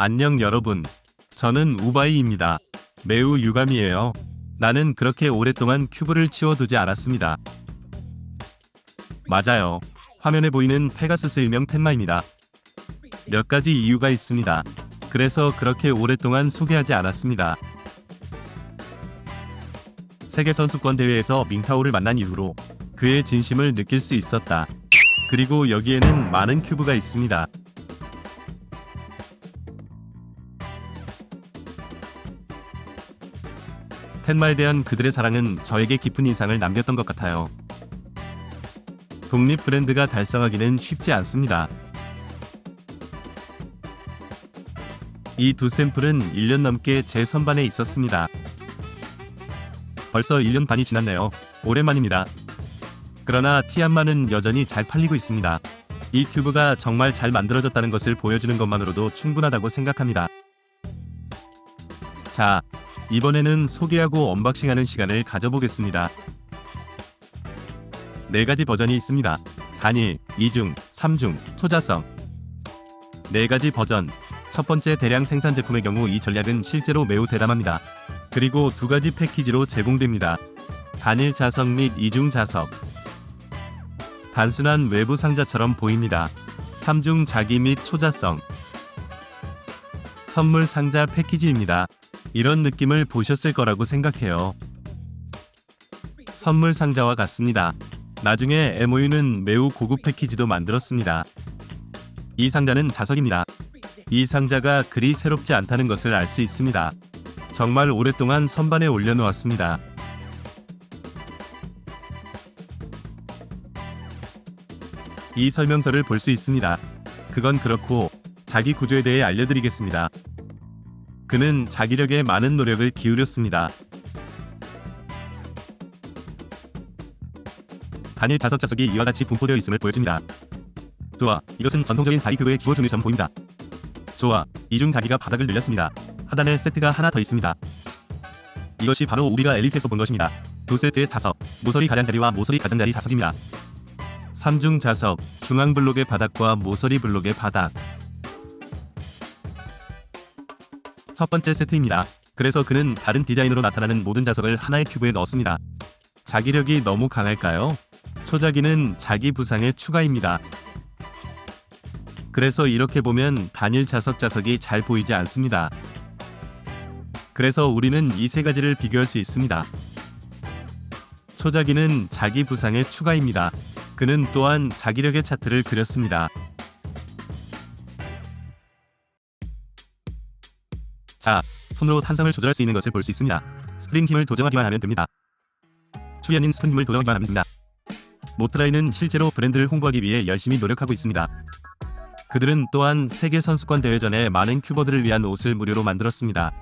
안녕 여러분. 저는 우바이입니다. 매우 유감이에요. 나는 그렇게 오랫동안 큐브를 치워두지 않았습니다. 맞아요. 화면에 보이는 페가수스 일명 텐마입니다. 몇 가지 이유가 있습니다. 그래서 그렇게 오랫동안 소개하지 않았습니다. 세계선수권 대회에서 밍타오를 만난 이후로 그의 진심을 느낄 수 있었다. 그리고 여기에는 많은 큐브가 있습니다. 텐마에 대한 그들의 사랑은 저에게 깊은 인상을 남겼던 것 같아요. 독립 브랜드가 달성하기는 쉽지 않습니다. 이 두 샘플은 1년 넘게 제 선반에 있었습니다. 벌써 1년 반이 지났네요. 오랜만입니다. 그러나 티안마는 여전히 잘 팔리고 있습니다. 이 큐브가 정말 잘 만들어졌다는 것을 보여주는 것만으로도 충분하다고 생각합니다. 자, 이번에는 소개하고 언박싱하는 시간을 가져보겠습니다. 4가지 버전이 있습니다. 단일, 2중, 3중, 초자성. 4가지 버전. 첫 번째 대량 생산 제품의 경우 이 전략은 실제로 매우 대담합니다. 그리고 2가지 패키지로 제공됩니다. 단일 자석 및 2중 자석. 단순한 외부 상자처럼 보입니다. 3중 자기 및 초자성. 선물 상자 패키지입니다. 이런 느낌을 보셨을 거라고 생각해요. 선물 상자와 같습니다. 나중에 MOU는 매우 고급 패키지도 만들었습니다. 이 상자는 자석입니다. 이 상자가 그리 새롭지 않다는 것을 알 수 있습니다. 정말 오랫동안 선반에 올려놓았습니다. 이 설명서를 볼 수 있습니다. 그건 그렇고 자기 구조에 대해 알려드리겠습니다. 그는 자기력에 많은 노력을 기울였습니다. 단일 자석이 이와 같이 분포되어 있음을 보여줍니다. 좋아, 이것은 전통적인 자기 큐브의 기본 종류처럼 보입니다. 좋아, 2중 자기가 바닥을 늘렸습니다. 하단에 세트가 하나 더 있습니다. 이것이 바로 우리가 엘리트에서 본 것입니다. 2세트의 자석, 모서리 가장자리와 모서리 가장자리 자석입니다. 3중 자석, 중앙 블록의 바닥과 모서리 블록의 바닥. 첫 번째 세트입니다. 그래서 그는 다른 디자인으로 나타나는 모든 자석을 하나의 큐브에 넣었습니다. 자기력이 너무 강할까요? 초자기는 자기 부상의 추가입니다. 그래서 이렇게 보면 단일 자석이 잘 보이지 않습니다. 그래서 우리는 이 3가지를 비교할 수 있습니다. 초자기는 자기 부상의 추가입니다. 그는 또한 자기력의 차트를 그렸습니다. 자, 손으로 탄성을 조절할 수 있는 것을 볼 수 있습니다. 스프링 힘을 조정하기만 하면 됩니다. 축이 아닌 스프링 힘을 조정하기만 하면 됩니다. 모트라이는 실제로 브랜드를 홍보하기 위해 열심히 노력하고 있습니다. 그들은 또한 세계선수권 대회 전에 많은 큐버들을 위한 옷을 무료로 만들었습니다.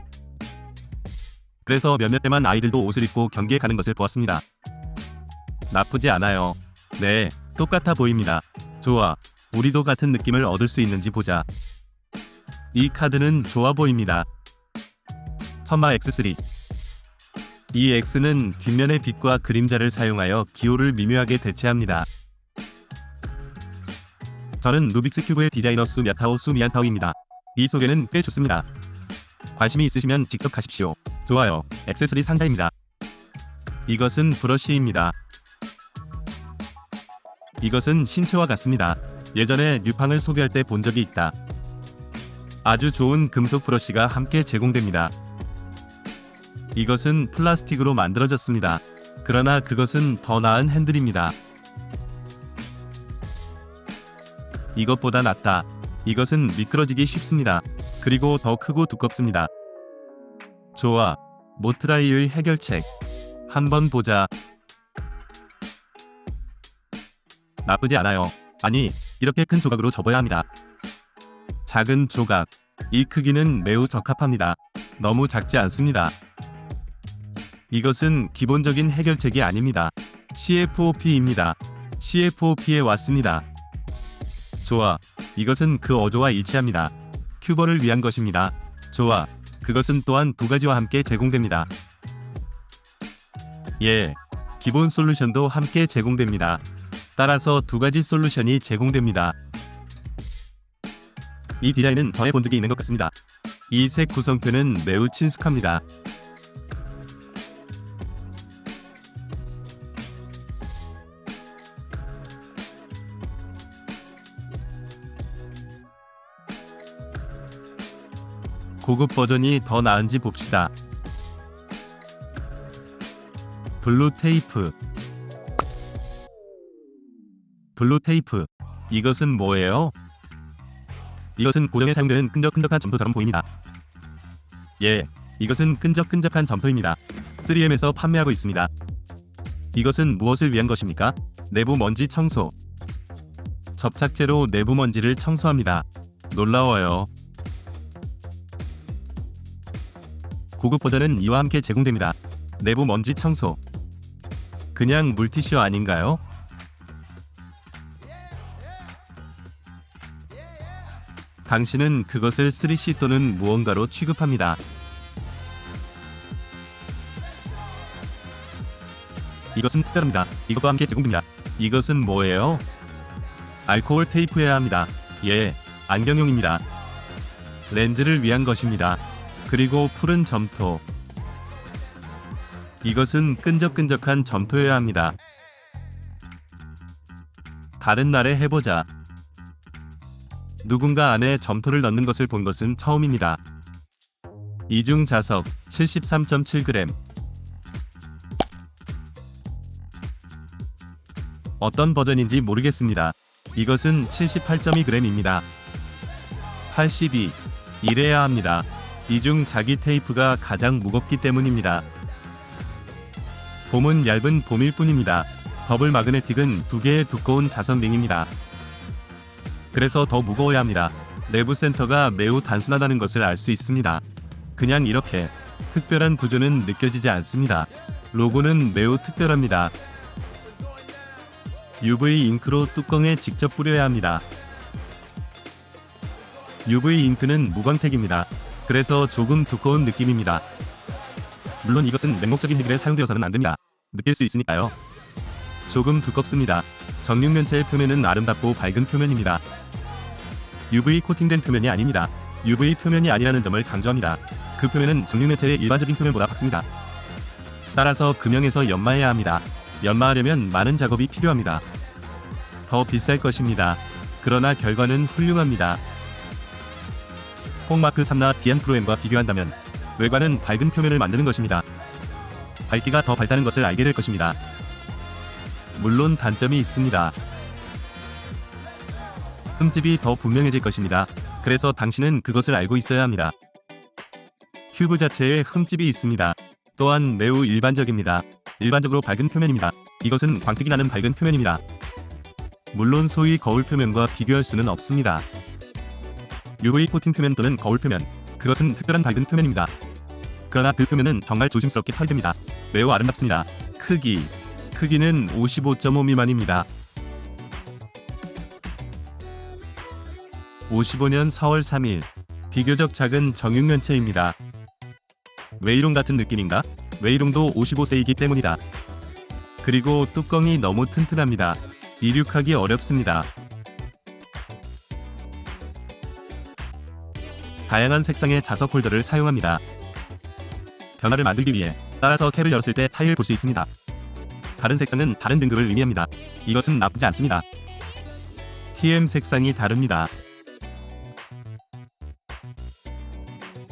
그래서 몇몇 대만 아이들도 옷을 입고 경기에 가는 것을 보았습니다. 나쁘지 않아요. 네, 똑같아 보입니다. 좋아, 우리도 같은 느낌을 얻을 수 있는지 보자. 이 카드는 좋아 보입니다. 천마 X3. 이 X는 뒷면의 빛과 그림자를 사용하여 기호를 미묘하게 대체합니다. 저는 루빅스 큐브의 디자이너 수미안타오 수미안타오입니다. 이 소개는 꽤 좋습니다. 관심이 있으시면 직접 가십시오. 좋아요, 액세서리 상자입니다. 이것은 브러쉬입니다. 이것은 신체와 같습니다. 예전에 뉴팡을 소개할 때 본 적이 있다. 아주 좋은 금속 브러쉬가 함께 제공됩니다. 이것은 플라스틱으로 만들어졌습니다. 그러나 그것은 더 나은 핸들입니다. 이것보다 낫다. 이것은 미끄러지기 쉽습니다. 그리고 더 크고 두껍습니다. 좋아, 모트라이의 해결책. 한번 보자. 나쁘지 않아요. 아니, 이렇게 큰 조각으로 접어야 합니다. 작은 조각. 이 크기는 매우 적합합니다. 너무 작지 않습니다. 이것은 기본적인 해결책이 아닙니다. CFOP입니다. CFOP에 왔습니다. 좋아, 이것은 그 어조와 일치합니다. 큐버를 위한 것입니다. 좋아, 그것은 또한 2가지와 함께 제공됩니다. 예, 기본 솔루션도 함께 제공됩니다. 따라서 2가지 솔루션이 제공됩니다. 이 디자인은 전에 본 적이 있는 것 같습니다. 이 색 구성표는 매우 친숙합니다. 고급 버전이 더 나은지 봅시다. 블루 테이프. 블루 테이프. 이것은 뭐예요? 이것은 고정에 사용되는 끈적끈적한 점토처럼 보입니다. 예, 이것은 끈적끈적한 점토입니다. 3M에서 판매하고 있습니다. 이것은 무엇을 위한 것입니까? 내부 먼지 청소. 접착제로 내부 먼지를 청소합니다. 놀라워요. 고급 버전은 이와 함께 제공됩니다. 내부 먼지 청소. 그냥 물티슈 아닌가요? 당신은 그것을 3C 또는 무언가로 취급합니다. 이것은 특별합니다. 이것과 함께 제공됩니다. 이것은 뭐예요? 알코올 테이프여야 합니다. 예, 안경용입니다. 렌즈를 위한 것입니다. 그리고 푸른 점토. 이것은 끈적끈적한 점토여야 합니다. 다른 날에 해보자. 누군가 안에 점토를 넣는 것을 본 것은 처음입니다. 이중 자석 73.7g. 어떤 버전인지 모르겠습니다. 이것은 78.2g입니다. 82. 이래야 합니다. 이중 자기 테이프가 가장 무겁기 때문입니다. 봄은 얇은 봄일 뿐입니다. 더블 마그네틱은 2개의 두꺼운 자석 링입니다. 그래서 더 무거워야 합니다. 내부 센터가 매우 단순하다는 것을 알 수 있습니다. 그냥 이렇게 특별한 구조는 느껴지지 않습니다. 로고는 매우 특별합니다. UV 잉크로 뚜껑에 직접 뿌려야 합니다. UV 잉크는 무광택입니다. 그래서 조금 두꺼운 느낌입니다. 물론 이것은 맹목적인 해결에 사용되어서는 안됩니다. 느낄 수 있으니까요. 조금 두껍습니다. 정육면체의 표면은 아름답고 밝은 표면입니다. UV 코팅된 표면이 아닙니다. UV 표면이 아니라는 점을 강조합니다. 그 표면은 정육면체의 일반적인 표면보다 밝습니다. 따라서 금형에서 연마해야 합니다. 연마하려면 많은 작업이 필요합니다. 더 비쌀 것입니다. 그러나 결과는 훌륭합니다. 홍마크 3나 디안 프로엠과 비교한다면 외관은 밝은 표면을 만드는 것입니다. 밝기가 더 밝다는 것을 알게 될 것입니다. 물론 단점이 있습니다. 흠집이 더 분명해질 것입니다. 그래서 당신은 그것을 알고 있어야 합니다. 큐브 자체에 흠집이 있습니다. 또한 매우 일반적입니다. 일반적으로 밝은 표면입니다. 이것은 광택이 나는 밝은 표면입니다. 물론 소위 거울 표면과 비교할 수는 없습니다. UV 코팅 표면 또는 거울 표면, 그것은 특별한 밝은 표면입니다. 그러나 그 표면은 정말 조심스럽게 처리됩니다. 매우 아름답습니다. 크기는 55.5 미만입니다. 55년 4월 3일. 비교적 작은 정육면체입니다. 웨이롱 같은 느낌인가? 웨이롱도 55세이기 때문이다. 그리고 뚜껑이 너무 튼튼합니다. 이륙하기 어렵습니다. 다양한 색상의 자석 홀더를 사용합니다. 변화를 만들기 위해 따라서 캡을 열었을 때 차이를 볼 수 있습니다. 다른 색상은 다른 등급을 의미합니다. 이것은 나쁘지 않습니다. TM 색상이 다릅니다.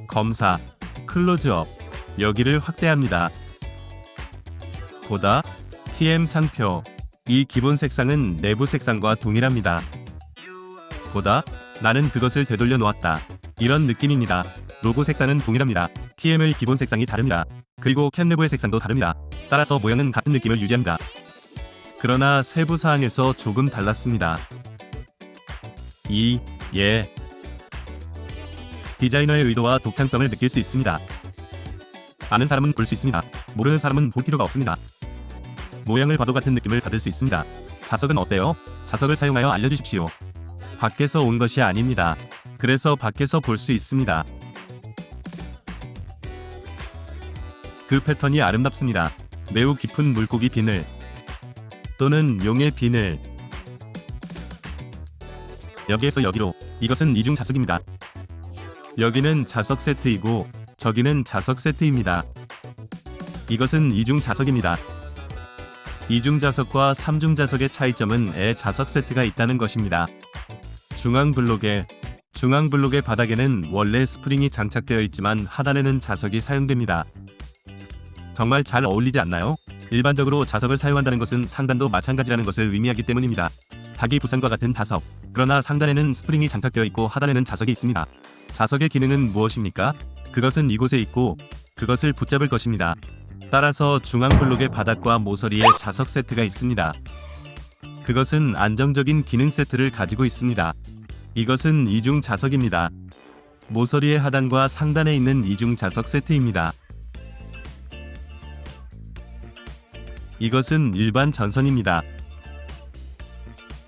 검사, 클로즈업, 여기를 확대합니다. 보다, TM 상표. 이 기본 색상은 내부 색상과 동일합니다. 보다, 나는 그것을 되돌려 놓았다. 이런 느낌입니다. 로고 색상은 동일합니다. TM의 기본 색상이 다릅니다. 그리고 캡 내부의 색상도 다릅니다. 따라서 모양은 같은 느낌을 유지합니다. 그러나 세부 사항에서 조금 달랐습니다. 디자이너의 의도와 독창성을 느낄 수 있습니다. 아는 사람은 볼 수 있습니다. 모르는 사람은 볼 필요가 없습니다. 모양을 봐도 같은 느낌을 받을 수 있습니다. 자석은 어때요? 자석을 사용하여 알려주십시오. 밖에서 온 것이 아닙니다. 그래서 밖에서 볼 수 있습니다. 그 패턴이 아름답습니다. 매우 깊은 물고기 비늘 또는 용의 비늘. 여기에서 여기로. 이것은 이중 자석입니다. 여기는 자석 세트이고 저기는 자석 세트입니다. 이것은 이중 자석입니다. 이중 자석과 삼중 자석의 차이점은 애 자석 세트가 있다는 것입니다. 중앙 블록의 바닥에는 원래 스프링이 장착되어 있지만 하단에는 자석이 사용됩니다. 정말 잘 어울리지 않나요? 일반적으로 자석을 사용한다는 것은 상단도 마찬가지라는 것을 의미하기 때문입니다. 닭이 부산과 같은 자석. 그러나 상단에는 스프링이 장착되어 있고 하단에는 자석이 있습니다. 자석의 기능은 무엇입니까? 그것은 이곳에 있고 그것을 붙잡을 것입니다. 따라서 중앙 블록의 바닥과 모서리에 자석 세트가 있습니다. 그것은 안정적인 기능 세트를 가지고 있습니다. 이것은 이중 자석입니다. 모서리의 하단과 상단에 있는 이중 자석 세트입니다. 이것은 일반 전선입니다.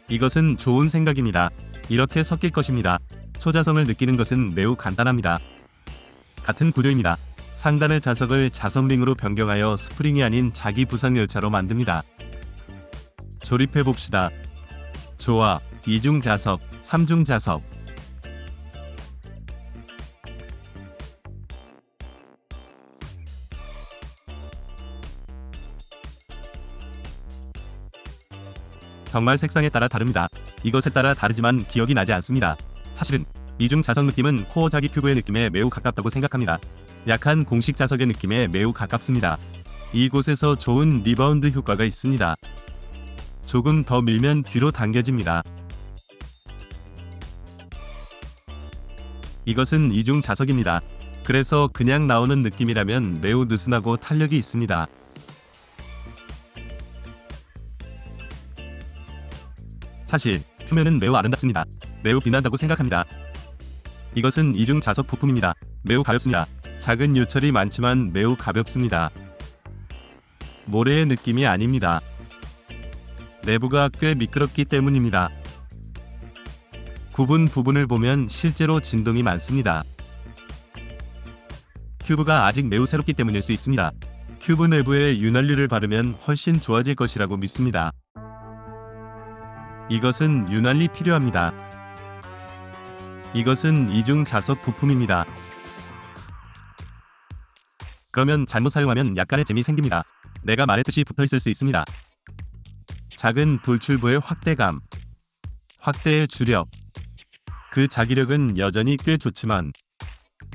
이것은 좋은 생각입니다. 이렇게 섞일 것입니다. 초자성을 느끼는 것은 매우 간단합니다. 같은 구조입니다. 상단의 자석을 자석링으로 변경하여 스프링이 아닌 자기 부상 열차로 만듭니다. 조립해 봅시다. 좋아. 이중 자석, 삼중 자석. 정말 색상에 따라 다릅니다. 이것에 따라 다르지만 기억이 나지 않습니다. 사실은 이중 자석 느낌은 코어 자기 큐브의 느낌에 매우 가깝다고 생각합니다. 약한 공식 자석의 느낌에 매우 가깝습니다. 이곳에서 좋은 리바운드 효과가 있습니다. 조금 더 밀면 뒤로 당겨집니다. 이것은 이중 자석입니다. 그래서 그냥 나오는 느낌이라면 매우 느슨하고 탄력이 있습니다. 사실 표면은 매우 아름답습니다. 매우 빛난다고 생각합니다. 이것은 이중 자석 부품입니다. 매우 가볍습니다. 작은 요철이 많지만 매우 가볍습니다. 모래의 느낌이 아닙니다. 내부가 꽤 미끄럽기 때문입니다. 굽은 부분을 보면 실제로 진동이 많습니다. 큐브가 아직 매우 새롭기 때문일 수 있습니다. 큐브 내부에 윤활유를 바르면 훨씬 좋아질 것이라고 믿습니다. 이것은 윤활이 필요합니다. 이것은 이중 자석 부품입니다. 그러면 잘못 사용하면 약간의 잼이 생깁니다. 내가 말했듯이 붙어있을 수 있습니다. 작은 돌출부의 확대감, 확대의 주력. 그 자기력은 여전히 꽤 좋지만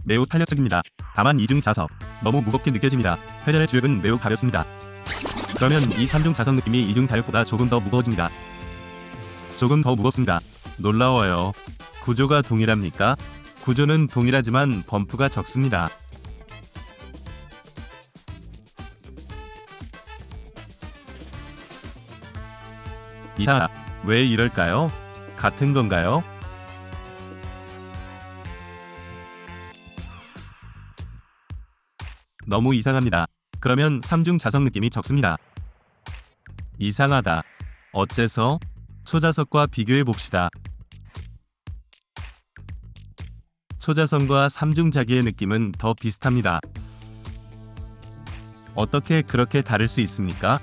매우 탄력적입니다. 다만 이중 자석, 너무 무겁게 느껴집니다. 회전의 주력은 매우 가볍습니다. 그러면 이 3중 자석 느낌이 이중 자력보다 조금 더 무거워집니다. 조금 더 무겁습니다. 놀라워요. 구조가 동일합니까? 구조는 동일하지만 범프가 적습니다. 이상하다. 왜 이럴까요? 같은 건가요? 너무 이상합니다. 그러면 3중 자석 느낌이 적습니다. 이상하다. 어째서? 초자석과 비교해 봅시다. 초자성과 3중 자기의 느낌은 더 비슷합니다. 어떻게 그렇게 다를 수 있습니까?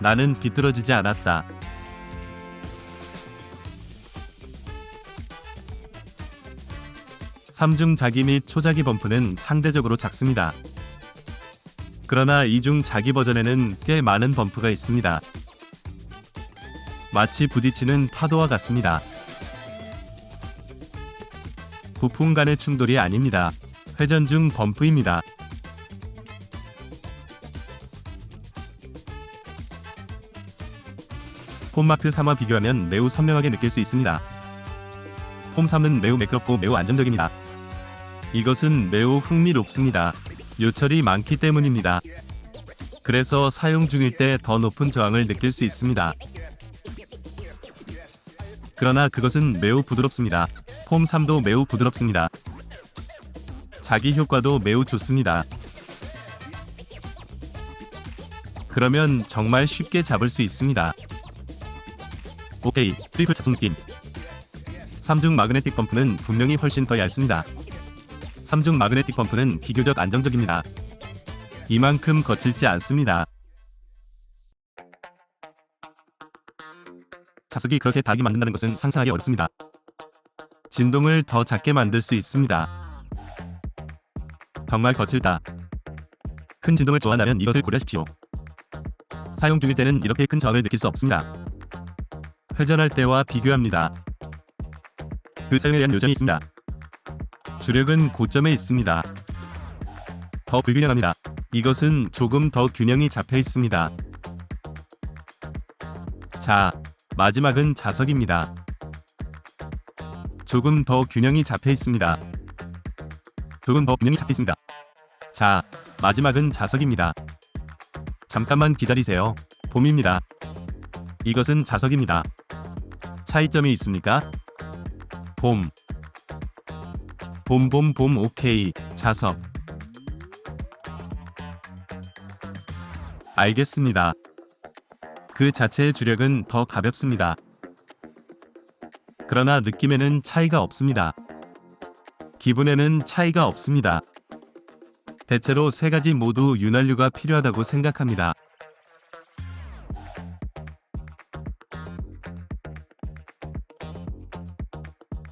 나는 비뚤어지지 않았다. 삼중 자기 및 초자기 범프는 상대적으로 작습니다. 그러나 이중 자기 버전에는 꽤 많은 범프가 있습니다. 마치 부딪히는 파도와 같습니다. 부품 간의 충돌이 아닙니다. 회전 중 범프입니다. 폼마크 3와 비교하면 매우 선명하게 느낄 수 있습니다. 폼 3은 매우 매끄럽고 매우 안정적입니다. 이것은 매우 흥미롭습니다. 요철이 많기 때문입니다. 그래서 사용 중일 때 더 높은 저항을 느낄 수 있습니다. 그러나 그것은 매우 부드럽습니다. 폼 3도 매우 부드럽습니다. 자기 효과도 매우 좋습니다. 그러면 정말 쉽게 잡을 수 있습니다. 오케이, 트리플 자석 느낌. 3중 마그네틱 범프는 분명히 훨씬 더 얇습니다. 3중 마그네틱 범프는 비교적 안정적입니다. 이만큼 거칠지 않습니다. 자석이 그렇게 닭이 만든다는 것은 상상하기 어렵습니다. 진동을 더 작게 만들 수 있습니다. 정말 거칠다. 큰 진동을 좋아한다면 이것을 고려하십시오. 사용 중일 때는 이렇게 큰 저항을 느낄 수 없습니다. 회전할 때와 비교합니다. 그 사용에 대한 요점이 있습니다. 주력은 고점에 있습니다. 더 불균형합니다. 이것은 조금 더 균형이 잡혀 있습니다. 자, 마지막은 자석입니다. 조금 더 균형이 잡혀 있습니다. 조금 더 균형이 잡혀 있습니다. 자, 마지막은 자석입니다. 잠깐만 기다리세요. 봄입니다. 이것은 자석입니다. 차이점이 있습니까? 봄. 봄 오케이. 자석. 알겠습니다. 그 자체의 주력은 더 가볍습니다. 그러나 느낌에는 차이가 없습니다. 기분에는 차이가 없습니다. 대체로 세 가지 모두 윤활유가 필요하다고 생각합니다.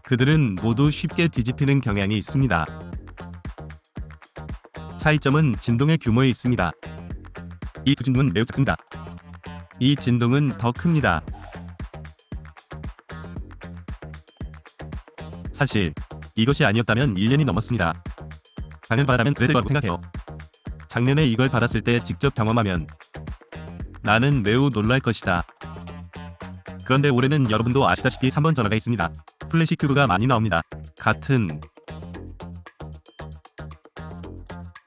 그들은 모두 쉽게 뒤집히는 경향이 있습니다. 차이점은 진동의 규모에 있습니다. 이 두 진동은 매우 작습니다. 이 진동은 더 큽니다. 사실 이것이 아니었다면 1년이 넘었습니다. 당연바라면 그랬을 거라고 생각해요. 작년에 이걸 받았을 때 직접 경험하면 나는 매우 놀랄 것이다. 그런데 올해는 여러분도 아시다시피 3번 전화가 있습니다. 플래시 큐브가 많이 나옵니다. 같은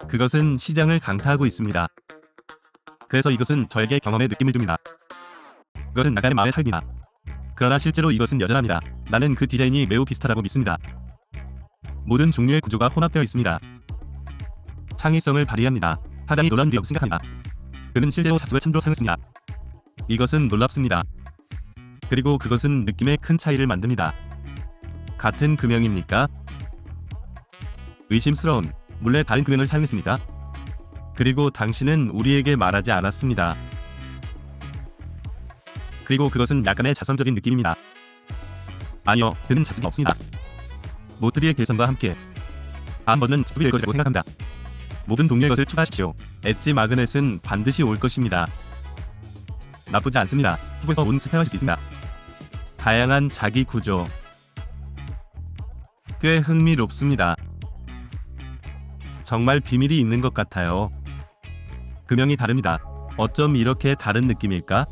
그것은 시장을 강타하고 있습니다. 그래서 이것은 저에게 경험의 느낌을 줍니다. 그것은 약간의 마음의 타입니다. 그러나 실제로 이것은 여전합니다. 나는 그 디자인이 매우 비슷하다고 믿습니다. 모든 종류의 구조가 혼합되어 있습니다. 창의성을 발휘합니다. 타당히 놀라운 일이라고 생각합니다. 그는 실제로 자석을 참조로 사용했습니다. 이것은 놀랍습니다. 그리고 그것은 느낌의 큰 차이를 만듭니다. 같은 금형입니까? 의심스러운. 몰래 다른 금형을 사용했습니까? 그리고 당신은 우리에게 말하지 않았습니다. 그리고 그것은 약간의 자성적인 느낌입니다. 아니요, 그는 자석이 없습니다. 모트리의 개선과 함께 한번은 집이 될 것이라고 생각합니다. 모든 종류의 것을 추가하십시오. 엣지 마그넷은 반드시 올 것입니다. 나쁘지 않습니다. 피부에서 온 사용하실 수 있습니다. 다양한 자기 구조. 꽤 흥미롭습니다. 정말 비밀이 있는 것 같아요. 금형이 다릅니다. 어쩜 이렇게 다른 느낌일까?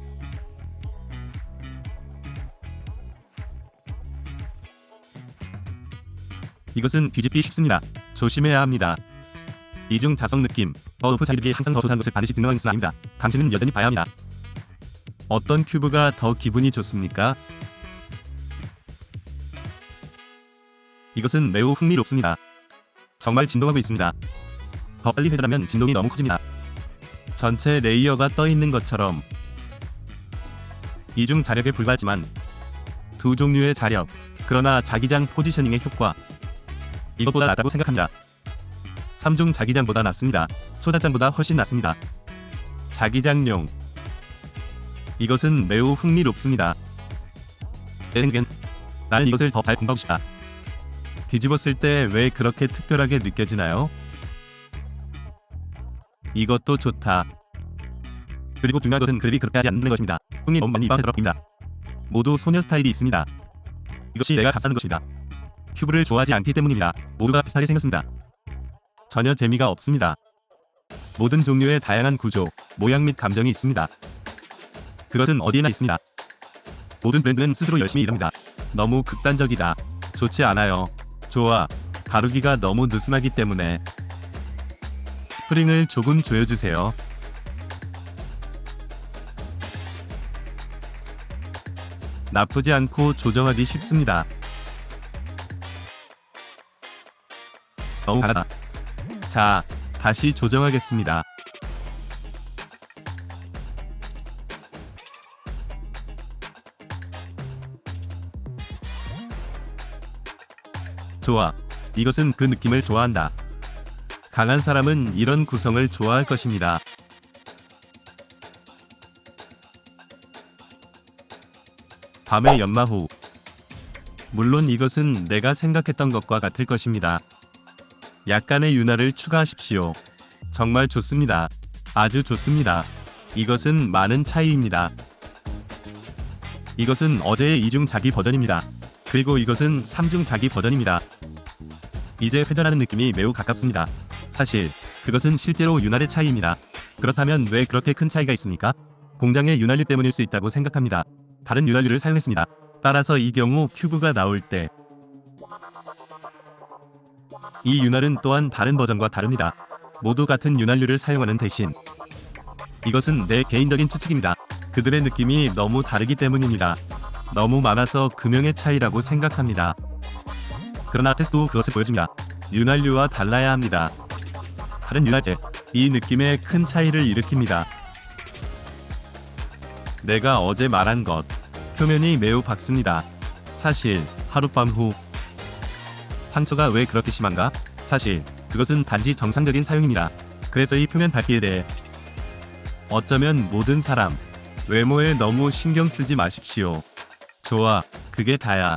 이것은 뒤집기 쉽습니다. 조심해야 합니다. 이중 자석 느낌, 더 높은 자기력이 항상 더 좋다는 것을 반드시 증명하는 것은 아닙니다. 당신은 여전히 봐야 합니다. 어떤 큐브가 더 기분이 좋습니까? 이것은 매우 흥미롭습니다. 정말 진동하고 있습니다. 더 빨리 회전하면 진동이 너무 커집니다. 전체 레이어가 떠 있는 것처럼. 이중 자력에 불과하지만 두 종류의 자력, 그러나 자기장 포지셔닝의 효과, 이것보다 낫다고 생각합니다. 3중 자기장보다 낫습니다. 초단장보다 훨씬 낫습니다. 자기장용. 이것은 매우 흥미롭습니다. 내 생각엔 나는 이것을 더 잘 공부하고 싶다. 뒤집었을 때 왜 그렇게 특별하게 느껴지나요? 이것도 좋다. 그리고 중요한 것은 그들이 그렇게 하지 않는 것입니다. 흥이 너무 많이 입안에 들어 보입니다. 모두 소녀 스타일이 있습니다. 이것이 내가 값싸는 것입니다. 큐브를 좋아하지 않기 때문입니다. 모두가 비슷하게 생겼습니다. 전혀 재미가 없습니다. 모든 종류의 다양한 구조, 모양 및 감정이 있습니다. 그것은 어디에나 있습니다. 모든 브랜드는 스스로 열심히 일합니다. 너무 극단적이다. 좋지 않아요. 좋아. 다루기가 너무 느슨하기 때문에 스프링을 조금 조여주세요. 나쁘지 않고 조정하기 쉽습니다. 너무 강하다. 자, 다시 조정하겠습니다. 좋아. 이것은 그 느낌을 좋아한다. 강한 사람은 이런 구성을 좋아할 것입니다. 밤의 연마호. 물론 이것은 내가 생각했던 것과 같을 것입니다. 약간의 윤활을 추가하십시오. 정말 좋습니다. 아주 좋습니다. 이것은 많은 차이입니다. 이것은 어제의 2중 자기 버전입니다. 그리고 이것은 3중 자기 버전입니다. 이제 회전하는 느낌이 매우 가깝습니다. 사실 그것은 실제로 윤활의 차이입니다. 그렇다면 왜 그렇게 큰 차이가 있습니까? 공장의 윤활유 때문일 수 있다고 생각합니다. 다른 윤활유를 사용했습니다. 따라서 이 경우 큐브가 나올 때 이 윤활은 또한 다른 버전과 다릅니다. 모두 같은 윤활유를 사용하는 대신 이것은 내 개인적인 추측입니다. 그들의 느낌이 너무 다르기 때문입니다. 너무 많아서 금형의 차이라고 생각합니다. 그러나 테스트 후 그것을 보여줍니다. 윤활유와 달라야 합니다. 다른 윤활제, 이 느낌에 큰 차이를 일으킵니다. 내가 어제 말한 것, 표면이 매우 밝습니다. 사실 하룻밤 후 상처가 왜 그렇게 심한가? 사실 그것은 단지 정상적인 사용입니다. 그래서 이 표면 밝기에 대해 어쩌면 모든 사람 외모에 너무 신경 쓰지 마십시오. 좋아, 그게 다야.